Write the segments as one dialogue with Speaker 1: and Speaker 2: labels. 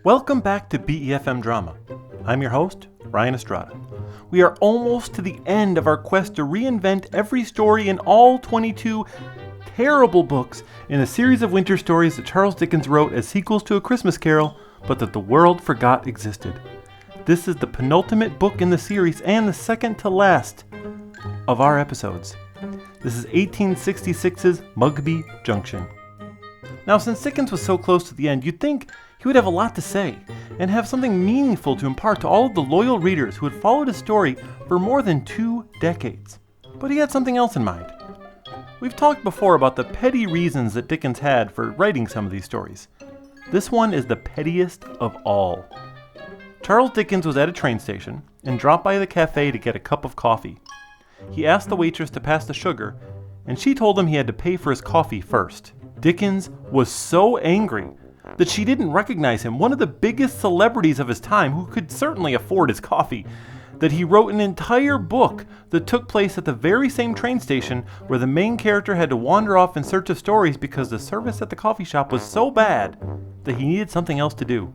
Speaker 1: Welcome back to BEFM Drama. I'm your host, Ryan Estrada. We are almost to the end of our quest to reinvent every story in all 22 terrible books in a series of winter stories that Charles Dickens wrote as sequels to A Christmas Carol, but that the world forgot existed. This is the penultimate book in the series and the second to last of our episodes. This is 1866's Mugby Junction. Now, since Dickens was so close to the end, you'd think he would have a lot to say and have something meaningful to impart to all of the loyal readers who had followed his story for more than 2 decades. But he had something else in mind. We've talked before about the petty reasons that Dickens had for writing some of these stories. This one is the pettiest of all. Charles Dickens was at a train station and dropped by the cafe to get a cup of coffee. He asked the waitress to pass the sugar, and she told him he had to pay for his coffee first. Dickens was so angry that she didn't recognize him, one of the biggest celebrities of his time who could certainly afford his coffee, that he wrote an entire book that took place at the very same train station where the main character had to wander off in search of stories because the service at the coffee shop was so bad that he needed something else to do.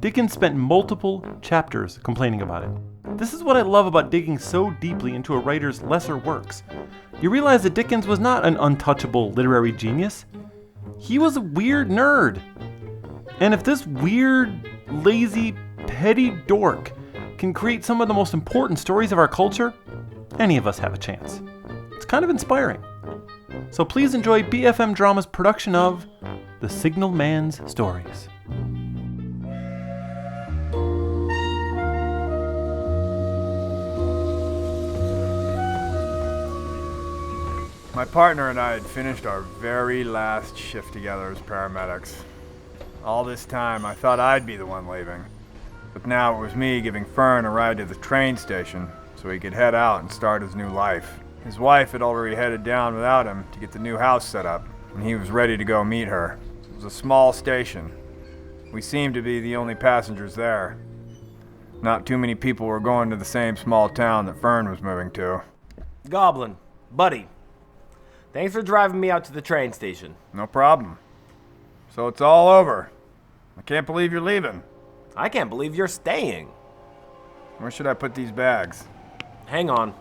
Speaker 1: Dickens spent multiple chapters complaining about it. This is what I love about digging so deeply into a writer's lesser works. You realize that Dickens was not an untouchable literary genius. He was a weird nerd. And if this weird, lazy, petty dork can create some of the most important stories of our culture, any of us have a chance. It's kind of inspiring. So please enjoy BeFM Drama's production of The Signal Man's Stories.
Speaker 2: My partner and I had finished our very last shift together as paramedics. All this time, I thought I'd be the one leaving. But now it was me giving Fern a ride to the train station so he could head out and start his new life. His wife had already headed down without him to get the new house set up, and he was ready to go meet her. It was a small station. We seemed to be the only passengers there. Not too many people were going to the same small town that Fern was moving to.
Speaker 3: Goblin, buddy. Thanks for driving me out to the train station.
Speaker 2: No problem. So it's all over. I can't believe you're leaving.
Speaker 3: I can't believe you're staying.
Speaker 2: Where should I put these bags?
Speaker 3: Hang on.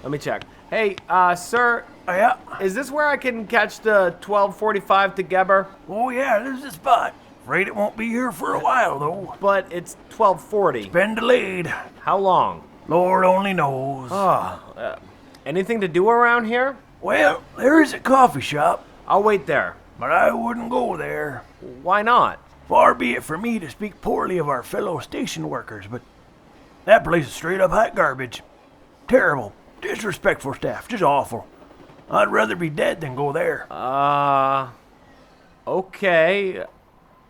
Speaker 3: Let me check. Hey, sir.
Speaker 4: Yeah?
Speaker 3: Is this where I can catch the 12:45 to Geber?
Speaker 4: Oh, yeah, there's a spot. Afraid it won't be here for a while, though.
Speaker 3: But it's 12:40.
Speaker 4: Been delayed.
Speaker 3: How long?
Speaker 4: Lord only knows.
Speaker 3: Anything to do around here?
Speaker 4: Well, there is a coffee shop,
Speaker 3: I'll wait there.
Speaker 4: but I wouldn't go there.
Speaker 3: Why not?
Speaker 4: Far be it for me to speak poorly of our fellow station workers, but that place is straight up hot garbage. Terrible, disrespectful staff, just awful. I'd rather be dead than go there.
Speaker 3: Okay.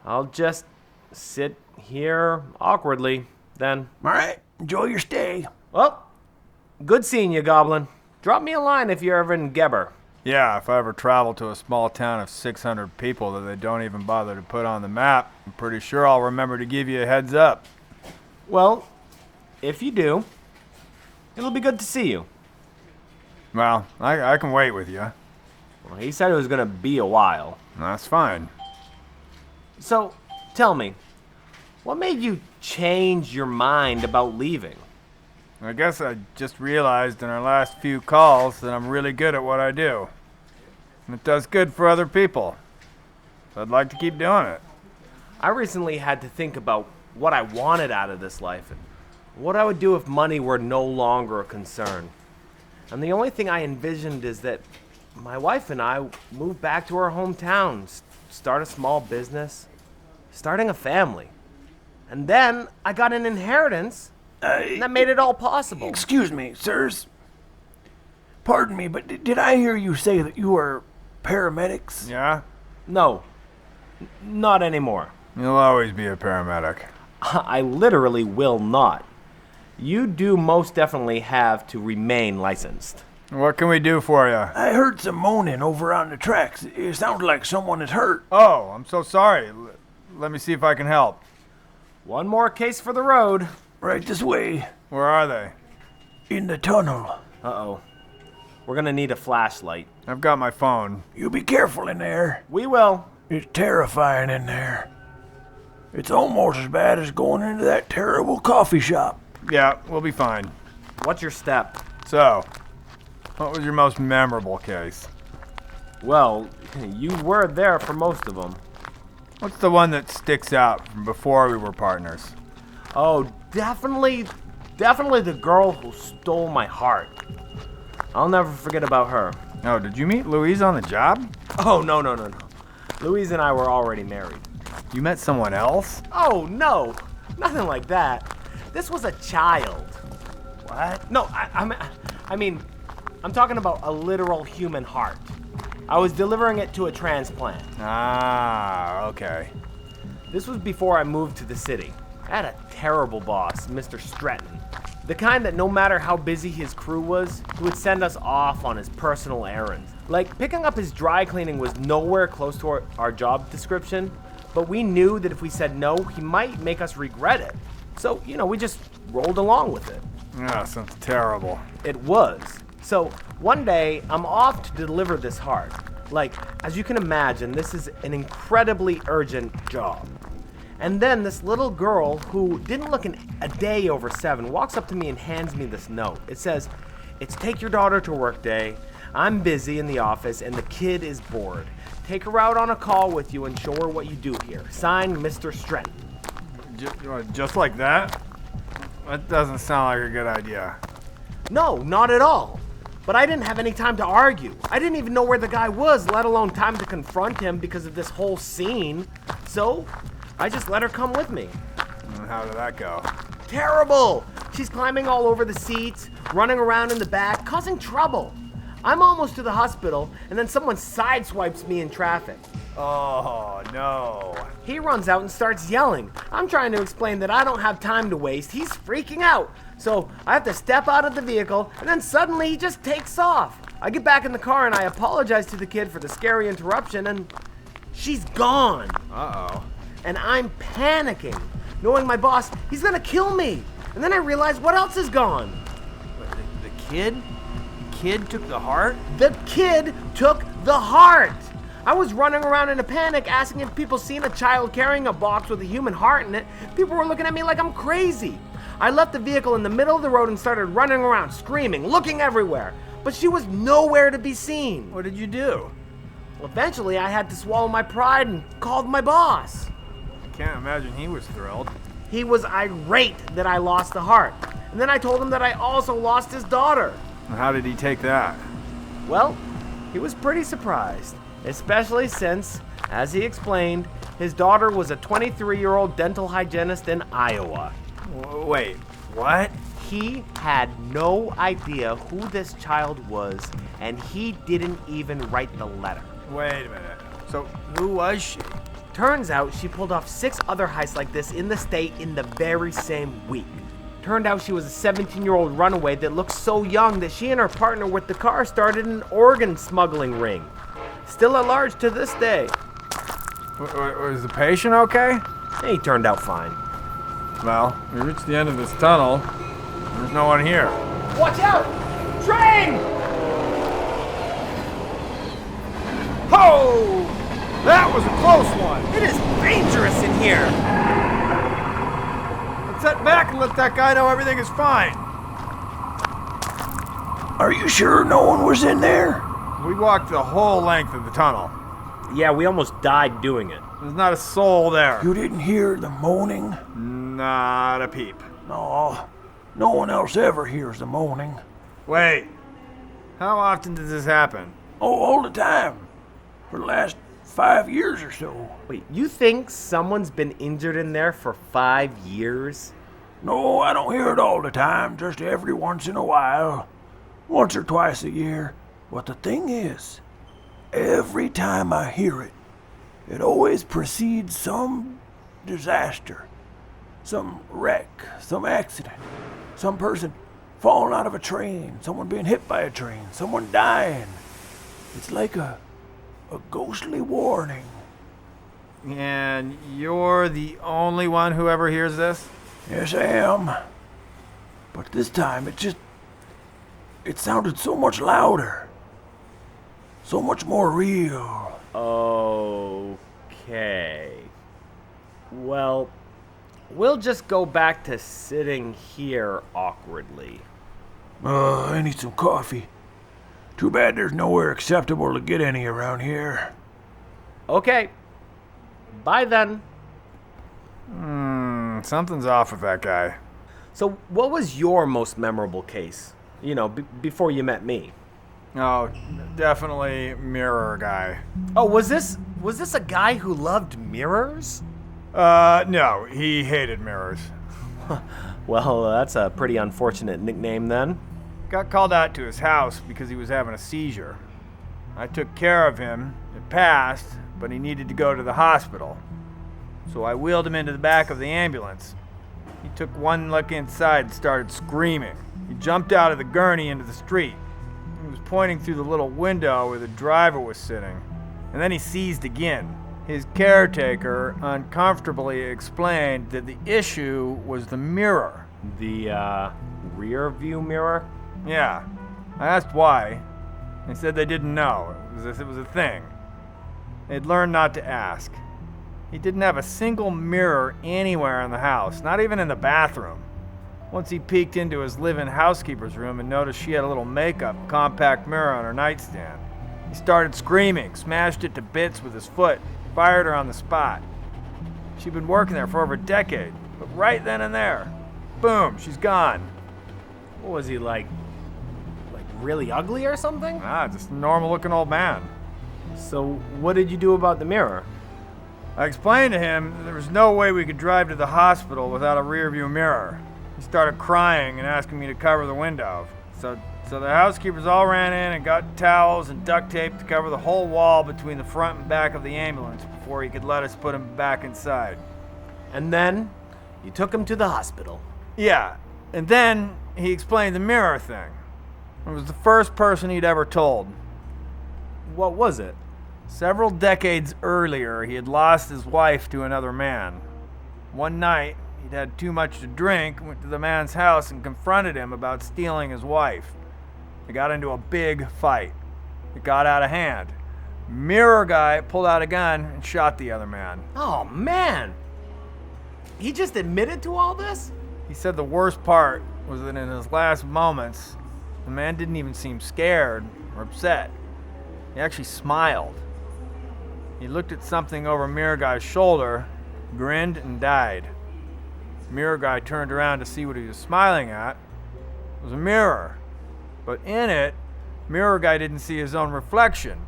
Speaker 3: I'll just sit here awkwardly, then.
Speaker 4: All right, enjoy your stay.
Speaker 3: Well, good seeing you, Goblin. Drop me a line if you're ever in Geber.
Speaker 2: Yeah, if I ever travel to a small town of 600 people that they don't even bother to put on the map, I'm pretty sure I'll remember to give you a heads up.
Speaker 3: Well, if you do, it'll be good to see you.
Speaker 2: Well, I can wait with you.
Speaker 3: Well, he said it was going to be a while.
Speaker 2: That's fine.
Speaker 3: So, tell me, what made you change your mind about leaving?
Speaker 2: I guess I just realized in our last few calls that I'm really good at what I do. And it does good for other people. So I'd like to keep doing it.
Speaker 3: I recently had to think about what I wanted out of this life and what I would do if money were no longer a concern. And the only thing I envisioned is that my wife and I move back to our hometown, start a small business, starting a family. And then I got an inheritance, and that made it all possible.
Speaker 4: Excuse me, sirs. Pardon me, but did I hear you say that you are paramedics?
Speaker 2: Yeah?
Speaker 3: No, not anymore.
Speaker 2: You'll always be a paramedic.
Speaker 3: I literally will not. You do most definitely have to remain licensed.
Speaker 2: What can we do for you?
Speaker 4: I heard some moaning over on the tracks. It sounded like someone is hurt.
Speaker 2: Oh, I'm so sorry. Let me see if I can help.
Speaker 3: One more case for the road.
Speaker 4: Right this way,
Speaker 2: Where are they?
Speaker 4: in the tunnel.
Speaker 3: Uh-oh. We're gonna need a flashlight.
Speaker 2: I've got my phone.
Speaker 4: You be careful in there.
Speaker 3: We will.
Speaker 4: It's terrifying in there. It's almost as bad as going into that terrible coffee shop.
Speaker 2: Yeah, we'll be fine.
Speaker 3: What's your step?
Speaker 2: So, what was your most memorable case?
Speaker 3: Well, you were there for most of them.
Speaker 2: What's the one that sticks out from before we were partners?
Speaker 3: Oh, definitely the girl who stole my heart. I'll never forget about her.
Speaker 2: Oh, did you meet Louise on the job?
Speaker 3: Oh, no. Louise and I were already married.
Speaker 2: You met someone else?
Speaker 3: Oh, no. Nothing like that. This was a child.
Speaker 2: What?
Speaker 3: No, I mean, I'm talking about a literal human heart. I was delivering it to a transplant.
Speaker 2: Ah, okay.
Speaker 3: This was before I moved to the city. I had a terrible boss, Mr. Stretton. The kind that no matter how busy his crew was, he would send us off on his personal errands. Like, picking up his dry cleaning was nowhere close to our job description, but we knew that if we said no, he might make us regret it. So, we just rolled along with it.
Speaker 2: Yeah, sounds terrible.
Speaker 3: It was. So, one day, I'm off to deliver this heart. Like, as you can imagine, this is an incredibly urgent job. And then this little girl, who didn't look a day over 7, walks up to me and hands me this note. It says, "It's take your daughter to work day. I'm busy in the office and the kid is bored. Take her out on a call with you and show her what you do here. Signed, Mr. Stretton."
Speaker 2: Just like that? That doesn't sound like a good idea.
Speaker 3: No, not at all. But I didn't have any time to argue. I didn't even know where the guy was, let alone time to confront him because of this whole scene. So, I just let her come with me.
Speaker 2: And how did that go?
Speaker 3: Terrible! She's climbing all over the seats, running around in the back, causing trouble. I'm almost to the hospital, and then someone sideswipes me in traffic.
Speaker 2: Oh, no.
Speaker 3: He runs out and starts yelling. I'm trying to explain that I don't have time to waste. He's freaking out. So I have to step out of the vehicle, and then suddenly he just takes off. I get back in the car and I apologize to the kid for the scary interruption, and she's gone.
Speaker 2: Uh-oh.
Speaker 3: And I'm panicking, knowing my boss, he's gonna kill me. And then I realize what else is gone.
Speaker 2: The kid? The kid took the heart?
Speaker 3: The kid took the heart. I was running around in a panic asking if people seen a child carrying a box with a human heart in it. People were looking at me like I'm crazy. I left the vehicle in the middle of the road and started running around, screaming, looking everywhere. But she was nowhere to be seen.
Speaker 2: What did you do?
Speaker 3: Eventually, I had to swallow my pride and called my boss.
Speaker 2: Can't imagine he was thrilled.
Speaker 3: He was irate that I lost the heart. And then I told him that I also lost his daughter.
Speaker 2: How did he take that?
Speaker 3: Well, he was pretty surprised, especially since, as he explained, his daughter was a 23-year-old dental hygienist in Iowa.
Speaker 2: Wait, what?
Speaker 3: He had no idea who this child was, and he didn't even write the letter.
Speaker 2: Wait a minute. So, who was she?
Speaker 3: Turns out she pulled off 6 other heists like this in the state in the very same week. Turned out she was a 17-year-old runaway that looked so young that she and her partner with the car started an organ smuggling ring. Still at large to this day.
Speaker 2: Was the patient okay?
Speaker 3: He turned out fine.
Speaker 2: Well, we reached the end of this tunnel. There's no one here.
Speaker 3: Watch out! Train!
Speaker 2: Ho! That was a close one!
Speaker 3: It is dangerous in here!
Speaker 2: Let's head back and let that guy know everything is fine.
Speaker 4: Are you sure no one was in there?
Speaker 2: We walked the whole length of the tunnel.
Speaker 3: Yeah, we almost died doing it.
Speaker 2: There's not a soul there.
Speaker 4: You didn't hear the moaning?
Speaker 2: Not a peep.
Speaker 4: No, no one else ever hears the moaning.
Speaker 2: Wait. How often does this happen?
Speaker 4: Oh, all the time. For the last 5 years or so.
Speaker 3: Wait, you think someone's been injured in there for 5 years?
Speaker 4: No, I don't hear it all the time, just every once in a while. Once or twice a year. But the thing is, every time I hear it, it always precedes some disaster. Some wreck, some accident, some person falling out of a train, someone being hit by a train, someone dying. It's like a ghostly warning.
Speaker 2: And you're the only one who ever hears this?
Speaker 4: Yes, I am. But this time it sounded so much louder. So much more real.
Speaker 3: Okay. Well, we'll just go back to sitting here awkwardly.
Speaker 4: I need some coffee. Too bad there's nowhere acceptable to get any around here.
Speaker 3: Okay. Bye then.
Speaker 2: Something's off with that guy.
Speaker 3: So, what was your most memorable case? You know, before you met me.
Speaker 2: Oh, definitely mirror guy.
Speaker 3: Oh, was this a guy who loved mirrors?
Speaker 2: No, he hated mirrors.
Speaker 3: Well, that's a pretty unfortunate nickname then.
Speaker 2: Got called out to his house because he was having a seizure. I took care of him. It passed, but he needed to go to the hospital. So I wheeled him into the back of the ambulance. He took one look inside and started screaming. He jumped out of the gurney into the street. He was pointing through the little window where the driver was sitting. And then he seized again. His caretaker uncomfortably explained that the issue was the mirror.
Speaker 3: The, rear view mirror?
Speaker 2: Yeah. I asked why. They said they didn't know. It was a thing. They'd learned not to ask. He didn't have a single mirror anywhere in the house, not even in the bathroom. Once he peeked into his live-in housekeeper's room and noticed she had a little makeup compact mirror on her nightstand. He started screaming, smashed it to bits with his foot, fired her on the spot. She'd been working there for over a decade, but right then and there, boom, she's gone.
Speaker 3: What was he like really ugly or something?
Speaker 2: Just a normal-looking old man.
Speaker 3: So, what did you do about the mirror?
Speaker 2: I explained to him that there was no way we could drive to the hospital without a rearview mirror. He started crying and asking me to cover the window. So the housekeepers all ran in and got towels and duct tape to cover the whole wall between the front and back of the ambulance before he could let us put him back inside.
Speaker 3: And then, you took him to the hospital.
Speaker 2: Yeah, and then he explained the mirror thing. It was the first person he'd ever told.
Speaker 3: What was it?
Speaker 2: Several decades earlier, he had lost his wife to another man. One night, he'd had too much to drink, went to the man's house and confronted him about stealing his wife. They got into a big fight. It got out of hand. Mirror guy pulled out a gun and shot the other man.
Speaker 3: Oh, man! He just admitted to all this?
Speaker 2: He said the worst part was that in his last moments, the man didn't even seem scared or upset. He actually smiled. He looked at something over Mirror Guy's shoulder, grinned, and died. Mirror Guy turned around to see what he was smiling at. It was a mirror. But in it, Mirror Guy didn't see his own reflection.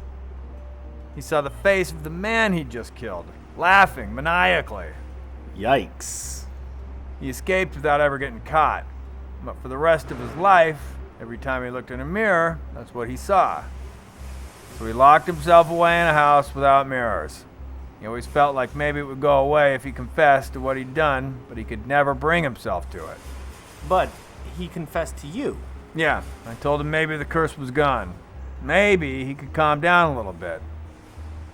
Speaker 2: He saw the face of the man he'd just killed, laughing maniacally.
Speaker 3: Yikes.
Speaker 2: He escaped without ever getting caught. But for the rest of his life, every time he looked in a mirror, that's what he saw. So he locked himself away in a house without mirrors. He always felt like maybe it would go away if he confessed to what he'd done, but he could never bring himself to it.
Speaker 3: But he confessed to you.
Speaker 2: Yeah, I told him maybe the curse was gone. Maybe he could calm down a little bit.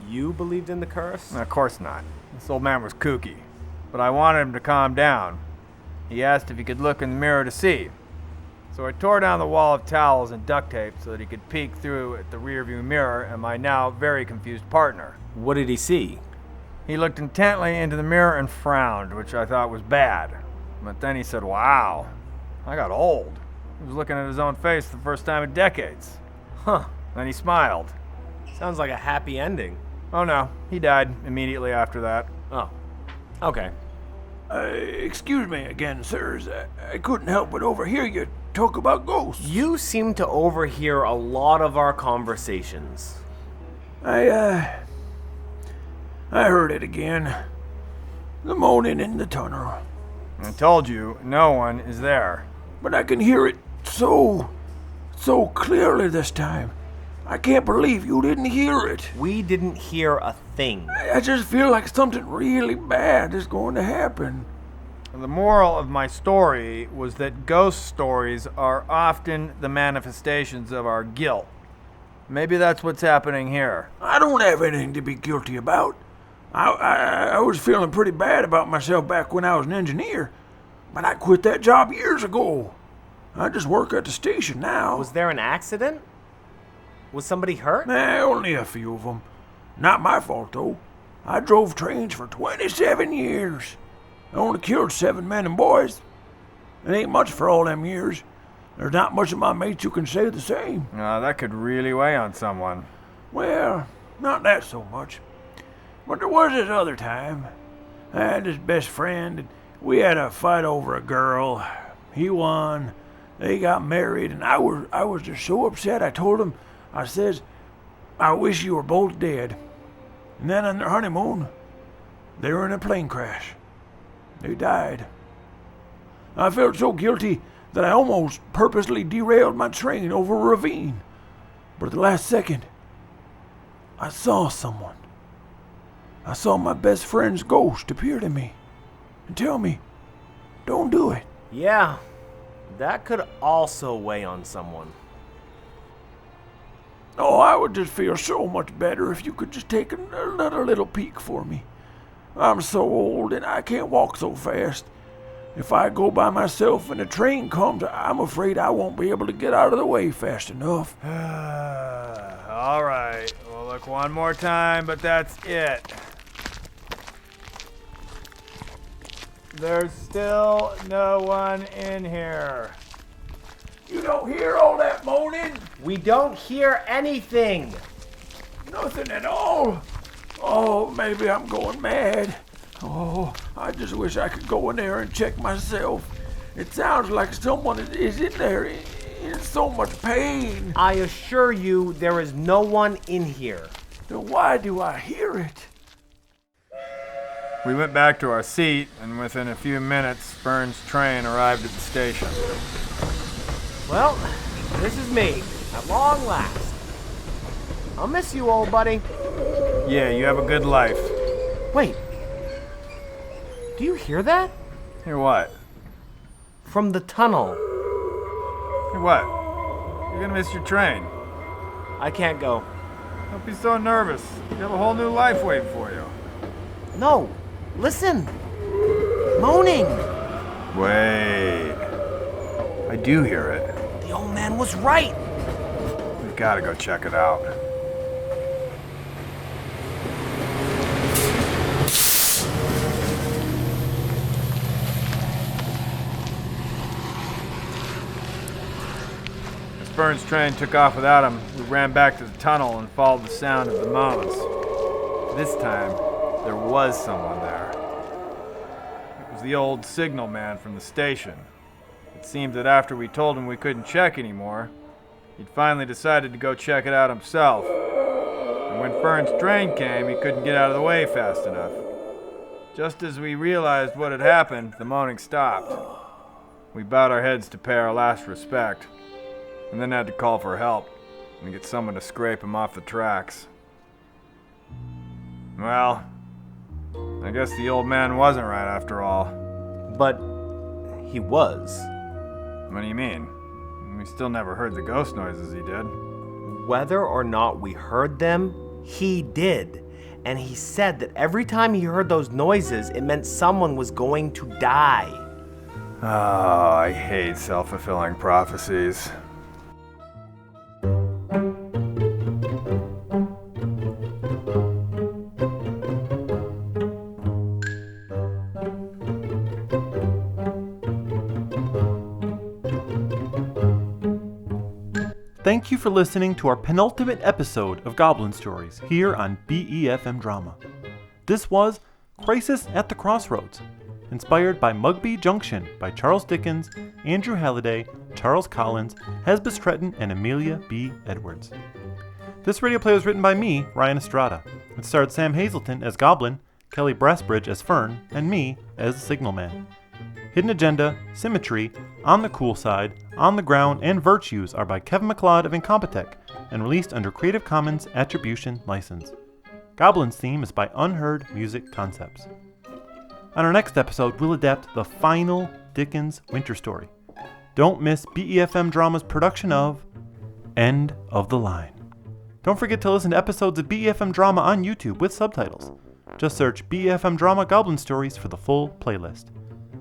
Speaker 3: You believed in the curse?
Speaker 2: Of course not. This old man was kooky. But I wanted him to calm down. He asked if he could look in the mirror to see. So I tore down the wall of towels and duct tape so that he could peek through at the rearview mirror and my now very confused partner.
Speaker 3: What did he see?
Speaker 2: He looked intently into the mirror and frowned, which I thought was bad. But then he said, "Wow, I got old." He was looking at his own face for the first time in decades.
Speaker 3: Huh.
Speaker 2: Then he smiled.
Speaker 3: Sounds like a happy ending.
Speaker 2: Oh no, he died immediately after that.
Speaker 3: Oh. Okay.
Speaker 4: Excuse me again, sirs. I couldn't help but overhear you talk about ghosts.
Speaker 3: You seem to overhear a lot of our conversations.
Speaker 4: I heard it again. The moaning in the tunnel.
Speaker 2: I told you, no one is there.
Speaker 4: But I can hear it so clearly this time. I can't believe you didn't hear it.
Speaker 3: We didn't hear a thing.
Speaker 4: I just feel like something really bad is going to happen.
Speaker 2: The moral of my story was that ghost stories are often the manifestations of our guilt. Maybe that's what's happening here.
Speaker 4: I don't have anything to be guilty about. I was feeling pretty bad about myself back when I was an engineer, but I quit that job years ago. I just work at the station now.
Speaker 3: Was there an accident? Was somebody hurt?
Speaker 4: Only a few of them. Not my fault, though. I drove trains for 27 years. I only killed 7 men and boys. It ain't much for all them years. There's not much of my mates who can say the same.
Speaker 2: That could really weigh on someone.
Speaker 4: Well, not that so much. But there was this other time. I had this best friend, and we had a fight over a girl. He won. They got married, and I was just so upset. I told him, I says, I wish you were both dead. And then on their honeymoon, they were in a plane crash. They died. I felt so guilty that I almost purposely derailed my train over a ravine. But at the last second, I saw someone. I saw my best friend's ghost appear to me and tell me, don't do it.
Speaker 3: Yeah, that could also weigh on someone.
Speaker 4: Oh, I would just feel so much better if you could just take another little peek for me. I'm so old and I can't walk so fast. If I go by myself and a train comes, I'm afraid I won't be able to get out of the way fast enough.
Speaker 2: All right, we'll look one more time, but that's it. There's still no one in here.
Speaker 4: You don't hear all that moaning?
Speaker 3: We don't hear anything.
Speaker 4: Nothing at all. Oh, maybe I'm going mad. Oh, I just wish I could go in there and check myself. It sounds like someone is in there in so much pain.
Speaker 3: I assure you there is no one in here.
Speaker 4: Then why do I hear it?
Speaker 2: We went back to our seat, and within a few minutes, Fern's train arrived at the station.
Speaker 3: Well, this is me, at long last. I'll miss you, old buddy.
Speaker 2: Yeah, you have a good life.
Speaker 3: Wait. Do you hear that?
Speaker 2: Hear what?
Speaker 3: From the tunnel.
Speaker 2: Hear what? You're gonna miss your train.
Speaker 3: I can't go.
Speaker 2: Don't be so nervous. You have a whole new life waiting for you.
Speaker 3: No, listen. Moaning.
Speaker 2: Wait. I do hear it.
Speaker 3: The old man was right.
Speaker 2: We've got to go check it out. As Fern's train took off without him, we ran back to the tunnel and followed the sound of the moans. This time, there was someone there. It was the old signal man from the station. It seemed that after we told him we couldn't check anymore, he'd finally decided to go check it out himself. And when Fern's train came, he couldn't get out of the way fast enough. Just as we realized what had happened, the moaning stopped. We bowed our heads to pay our last respect, and then had to call for help and get someone to scrape him off the tracks. Well, I guess the old man wasn't right after all.
Speaker 3: But he was.
Speaker 2: What do you mean? We still never heard the ghost noises he did.
Speaker 3: Whether or not we heard them, he did. And he said that every time he heard those noises, it meant someone was going to die.
Speaker 2: Oh, I hate self-fulfilling prophecies.
Speaker 1: Thank you for listening to our penultimate episode of Goblin Stories here on BEFM Drama. This was Crisis at the Crossroads, inspired by Mugby Junction by Charles Dickens, Andrew Halliday, Charles Collins, Hesba Stretton, and Amelia B. Edwards. This radio play was written by me, Ryan Estrada. It starred Sam Hazelton as Goblin, Kelly Brassbridge as Fern, and me as the Signalman. Hidden Agenda, Symmetry, On the Cool Side, On the Ground, and Virtues are by Kevin MacLeod of Incompetech and released under Creative Commons Attribution License. Goblin's theme is by Unheard Music Concepts. On our next episode, we'll adapt the final Dickens winter story. Don't miss BEFM Drama's production of End of the Line. Don't forget to listen to episodes of BEFM Drama on YouTube with subtitles. Just search BEFM Drama Goblin Stories for the full playlist.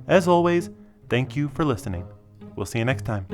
Speaker 1: As always, thank you for listening. We'll see you next time.